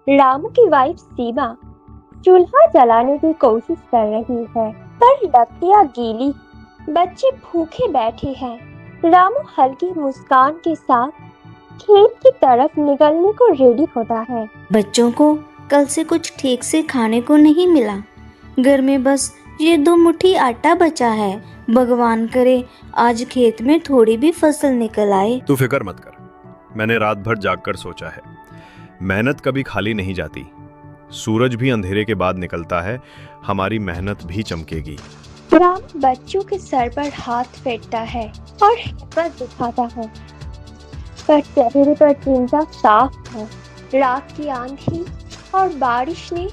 रामू की वाइफ सीमा चूल्हा जलाने की कोशिश कर रही है, पर लकड़ियां गीली, बच्चे भूखे बैठे हैं। रामू हल्की मुस्कान के साथ खेत की तरफ निकलने को रेडी होता है। बच्चों को कल से कुछ ठीक से खाने को नहीं मिला। घर में बस ये 2 मुट्ठी आटा बचा है। भगवान करे आज खेत में थोड़ी भी फसल निकल आए। तू फिक्र मत कर, मैंने रात भर जागकर सोचा है। मेहनत कभी खाली नहीं जाती। सूरज भी अंधेरे के बाद निकलता है, हमारी मेहनत भी चमकेगी। राम बच्चों के सर पर हाथ फेरता है और हिम्मत दिखाता है, पर चेहरे पर चिंता साफ है। रात की आंधी और बारिश ने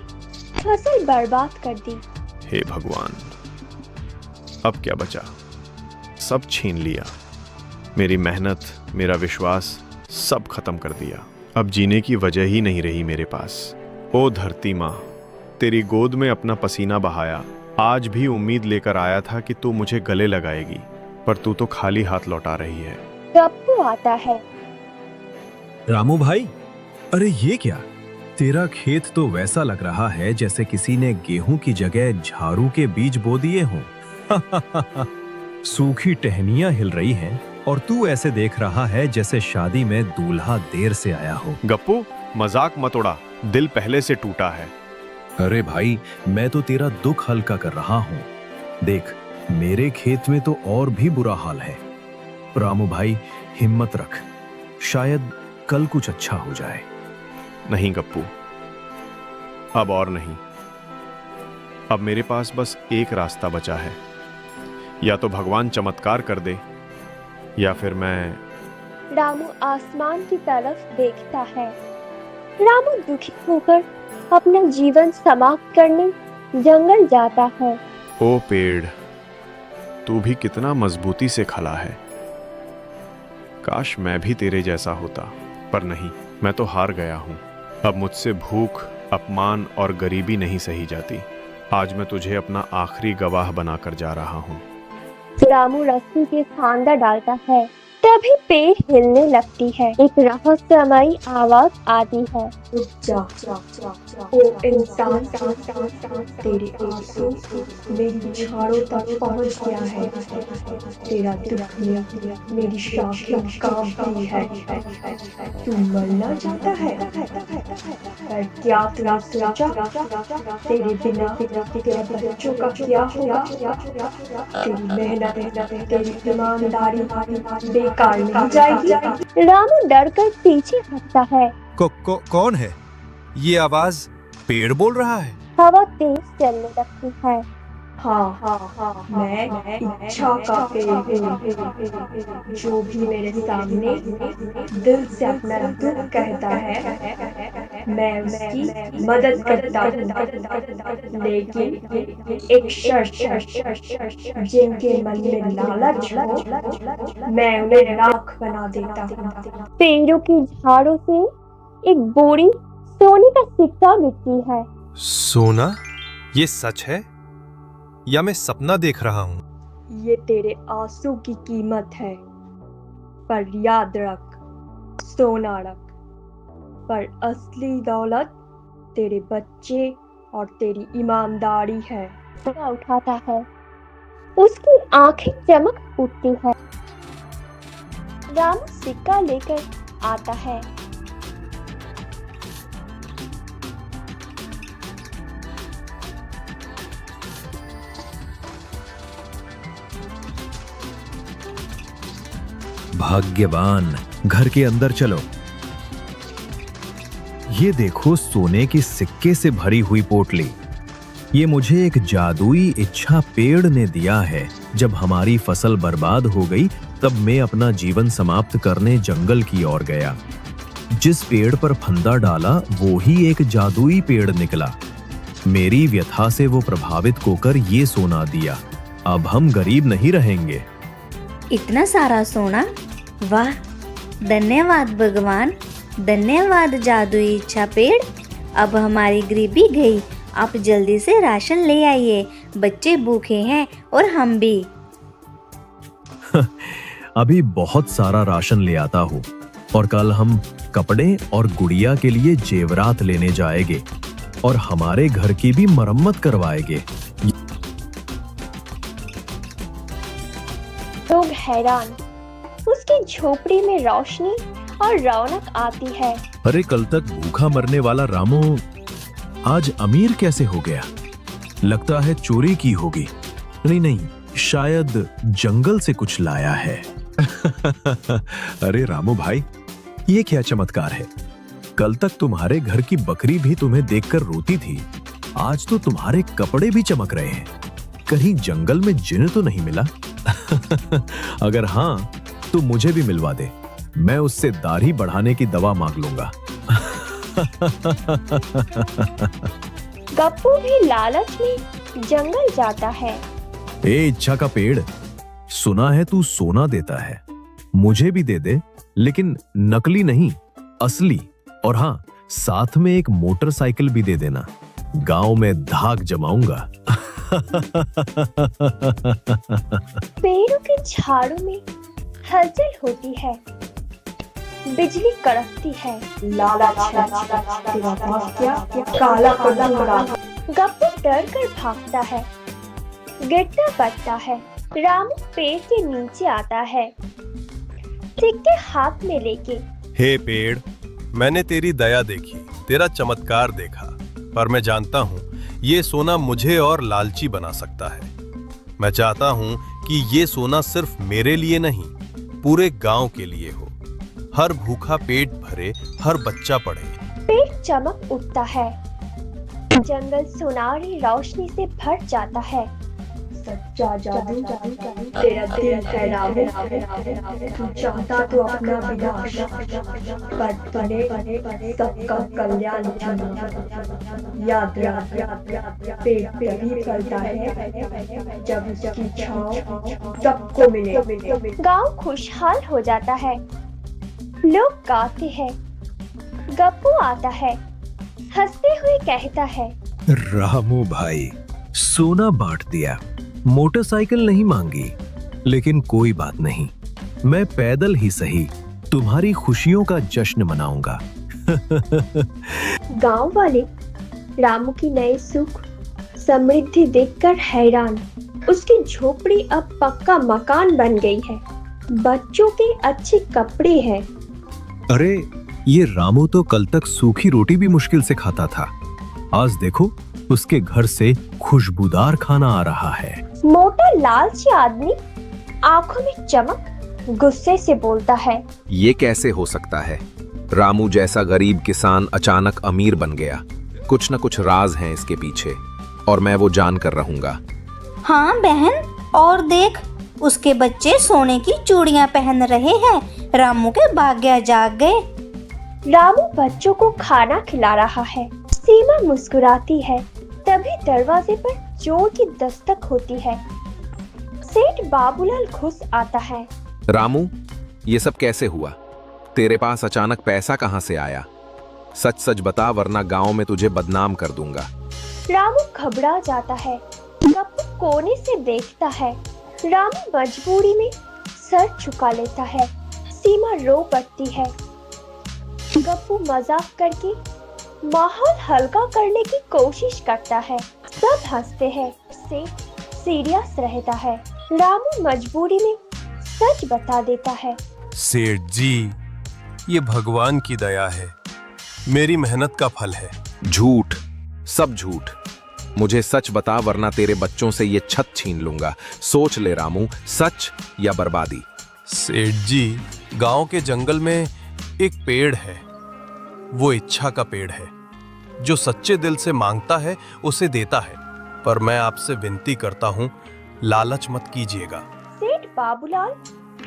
फसल बर्बाद कर दी। हे भगवान, अब क्या बचा? सब छीन लिया। मेरी मेहनत, मेरा विश्वास सब खत्म कर दिया। अब जीने की वजह ही नहीं रही मेरे पास। ओ धरती माँ, तेरी गोद में अपना पसीना बहाया। आज भी उम्मीद लेकर आया था कि तू मुझे गले लगाएगी, पर तू तो खाली हाथ लौटा रही है। गप्पू आता है। रामू भाई, अरे ये क्या? तेरा खेत तो वैसा लग रहा है जैसे किसी ने गेहूं की जगह झाड़ू के बीज बो दिए हों। सूखी टहनियां हिल रही हैं और तू ऐसे देख रहा है जैसे शादी में दूल्हा देर से आया हो। गप्पू, मजाक मत उड़ा, दिल पहले से टूटा है। अरे भाई, मैं तो तेरा दुख हल्का कर रहा हूँ। देख, मेरे खेत में तो और भी बुरा हाल है। रामू भाई, हिम्मत रख, शायद कल कुछ अच्छा हो जाए। नहीं गप्पू, अब और नहीं। अब मेरे पास बस एक रास्ता बचा है। या तो भगवान चमत्कार कर दे, या फिर मैं। रामू आसमान की तरफ देखता है। रामू दुखी होकर अपना जीवन समाप्त करने जंगल जाता है। ओ पेड़, तू भी कितना मजबूती से खड़ा है। काश मैं भी तेरे जैसा होता, पर नहीं, मैं तो हार गया हूं। अब मुझसे भूख, अपमान और गरीबी नहीं सही जाती। आज मैं तुझे अपना आखिरी गवाह बनाकर जा रहा हूं। रामू रस्सी के फांदा डालता है, तभी पेड़ हिलने लगती है। एक रहस्यमयी आवाज आती है। रुक जा, ओ इंसान, तेरे आंसू मेरी झाड़ों तक पहुंच गया है। तेरा दुख मेरी शाखें कांप रही है। तू मरना चाहता है, पर क्या तूने सोचा तेरे बिना तेरे बच्चों का क्या होगा? तेरी मेहनत, तेरी ईमानदारी बेकार नहीं जाएगी। रामू डरकर पीछे हटता है। कौन है? ये आवाज पेड़ बोल रहा है। हवा तेज चलने लगती है। हाँ, मैं इच्छा का पेड़ हूँ। जो भी मेरे सामने दिल से अपना दुख कहता है, मैं उसकी मदद करता हूँ। लेकिन एक शर्त, जिनके मन में लालच हो, मैं उन्हें राख बना देता हूँ। पेड़ों की झाड़ों से एक बोरी सोने का सिक्का गिरती है। सोना? ये सच है या मैं सपना देख रहा हूँ? ये तेरे आंसू की कीमत है, पर याद रख, सोना रख। पर असली दौलत तेरे बच्चे और तेरी ईमानदारी है। उठाता है, उसकी आंखें चमक उठती है। रामू सिक्का लेकर आता है। भाग्यवान, घर के अंदर चलो। ये देखो, सोने के सिक्के से भरी हुई पोटली। ये मुझे एक जादुई इच्छा पेड़ ने दिया है। जब हमारी फसल बर्बाद हो गई, तब मैं अपना जीवन समाप्त करने जंगल की ओर गया। जिस पेड़ पर फंदा डाला, वो ही एक जादुई पेड़ निकला। मेरी व्यथा से वो प्रभावित होकर ये सोना दिया। अब हम गरीब नहीं रहेंगे। इतना सारा सोना, वाह! धन्यवाद भगवान, धन्यवाद जादुई इच्छा पेड़। अब हमारी गरीबी गई। आप जल्दी से राशन ले आइए, बच्चे भूखे हैं और हम भी। अभी बहुत सारा राशन ले आता हूँ। और कल हम कपड़े और गुड़िया के लिए जेवरात लेने जाएंगे और हमारे घर की भी मरम्मत करवाएंगे। लोग हैरान। उसकी झोपड़ी में रोशनी और रौनक आती है। अरे कल तक भूखा मरने वाला रामू आज अमीर कैसे हो गया? लगता है चोरी की होगी। नहीं, शायद जंगल से कुछ लाया है। अरे रामू भाई, ये क्या चमत्कार है? कल तक तुम्हारे घर की बकरी भी तुम्हें देखकर रोती थी, आज तो तुम्हारे कपड़े भी चमक रहे हैं। कहीं जंगल में जिन्न तो नहीं मिला? अगर हाँ तो मुझे भी मिलवा दे, मैं उससे दाढ़ी बढ़ाने की दवा मांग लूंगा। गप्पू भी लालच में जंगल जाता है। ए इच्छा का पेड़, सुना है तू सोना देता है, मुझे भी दे दे, लेकिन नकली नहीं, असली। और हाँ, साथ में एक मोटरसाइकिल भी दे देना, गांव में धाक जमाऊंगा। पेड़ों के झाड़ों में हलचल होती है, बिजली कड़कती है। लालच है तेरा भाग्य काला कदम रहा। गप्पू डर कर भागता है, गिरता पड़ता है। रामू पेड़ के नीचे आता है, सिक्के हाथ में लेके। हे पेड़, मैंने तेरी दया देखी, तेरा चमत्कार देखा, पर मैं जानता हूँ ये सोना मुझे और लालची बना सकता है। मैं चाहता हूँ कि ये सोना सिर्फ मेरे लिए नहीं, पूरे गांव के लिए हो। हर भूखा पेट भरे, हर बच्चा पढ़े। पेड़ चमक उठता है, जंगल सुनहरी रोशनी से भर जाता है। सच्चा जादू तेरा दिल है रामू। तू चाहता तो अपना विनाश, पर तूने सबका कल्याण चुना। याद रख, पेड़ तभी फलता है जब उसकी छांव सबको मिले। गांव खुशहाल हो जाता है, लोग गाते हैं। गप्पू आता है, हंसते हुए कहता है, रामू भाई, सोना बांट दिया, मोटरसाइकिल नहीं मांगी, लेकिन कोई बात नहीं, मैं पैदल ही सही तुम्हारी खुशियों का जश्न मनाऊंगा। गांव वाले रामू की नए सुख समृद्धि देखकर हैरान। उसकी झोपड़ी अब पक्का मकान बन गई है, बच्चों के अच्छे कपड़े हैं। अरे ये रामू तो कल तक सूखी रोटी भी मुश्किल से खाता था, आज देखो उसके घर से खुशबूदार खाना आ रहा है। मोटा लालची आदमी आंखों में चमक गुस्से से बोलता है, ये कैसे हो सकता है? रामू जैसा गरीब किसान अचानक अमीर बन गया। कुछ न कुछ राज हैं इसके पीछे, और मैं वो जान कर रहूंगा। हाँ बहन, और देख, उसके बच्चे सोने की चूड़ियां पहन रहे हैं। रामू के भाग्य जाग गए। रामू बच्चों को खाना खिला रहा है। सीमा मुस्कुराती है, तभी दरवाजे पर जोर की दस्तक होती है। सेठ बाबूलाल घुस आता है। रामू, ये सब कैसे हुआ? तेरे पास अचानक पैसा कहाँ से आया? सच सच बता, वरना गांव में तुझे बदनाम कर दूंगा। रामू घबरा जाता है। गप्पू कोने से देखता है। रामू मजबूरी में सर झुका लेता है। सीमा रो पड़ती है। गप्पू मजाक करके माहौल हल्का करने की कोशिश करता है। सब हंसते हैं। सेठ सीरियस रहता है। रामू मजबूरी में सच बता देता है। सेठ जी, ये भगवान की दया है, मेरी मेहनत का फल है। झूठ, सब झूठ। मुझे सच बता, वरना तेरे बच्चों से ये छत छीन लूंगा। सोच ले रामू, सच या बर्बादी। सेठ जी, गांव के जंगल में एक पेड़ है, वो इच्छा का पेड़ है। जो सच्चे दिल से मांगता है उसे देता है, पर मैं आपसे विनती करता हूँ, लालच मत कीजिएगा। सेठ बाबूलाल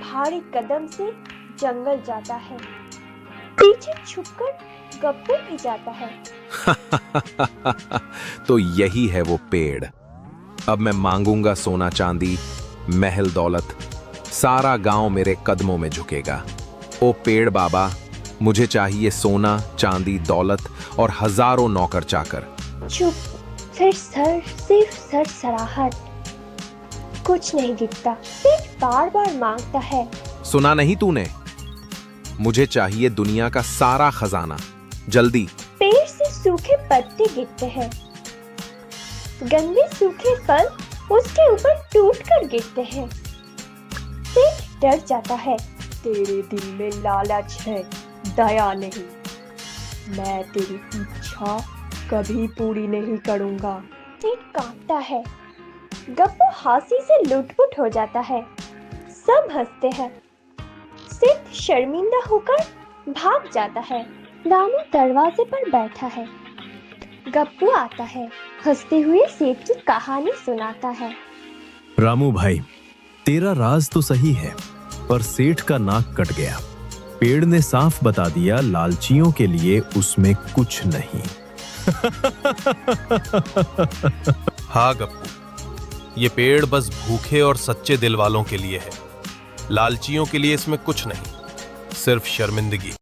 भारी कदम से जंगल जाता है। पीछे छुपकर गप्पू भी जाता है। तो यही है वो पेड़। अब मैं मांगूंगा सोना चांदी, महल दौलत, सारा गांव मेरे कदमों में झुकेगा। ओ पेड़ बाबा, मुझे चाहिए सोना, चांदी, दौलत और हजारों नौकर चाकर। चुप, फिर सिर्फ सरसराहट, कुछ नहीं दिखता। सेठ बार बार मांगता है। सुना नहीं तूने? मुझे चाहिए दुनिया का सारा खजाना, जल्दी। पेड़ से सूखे पत्ते गिरते हैं, गंदे सूखे फल उसके ऊपर टूटकर गिरते हैं। सेठ डर जाता है। तेरे दिल में लालच है, दया नहीं। मैं तेरी इच्छा कभी पूरी नहीं करूंगा। सेठ कांपता है। गप्पू हंसी से लुटपुट हो जाता है। सब हंसते हैं। सेठ शर्मिंदा होकर भाग जाता है। रामू दरवाजे पर बैठा है। गप्पू आता है, हंसते हुए सेठ की कहानी सुनाता है। रामू भाई, तेरा राज तो सही है, पर सेठ का नाक कट गया। पेड़ ने साफ बता दिया, लालचियों के लिए उसमें कुछ नहीं। हाँ गप्पू, ये पेड़ बस भूखे और सच्चे दिल वालों के लिए है। लालचियों के लिए इसमें कुछ नहीं, सिर्फ शर्मिंदगी।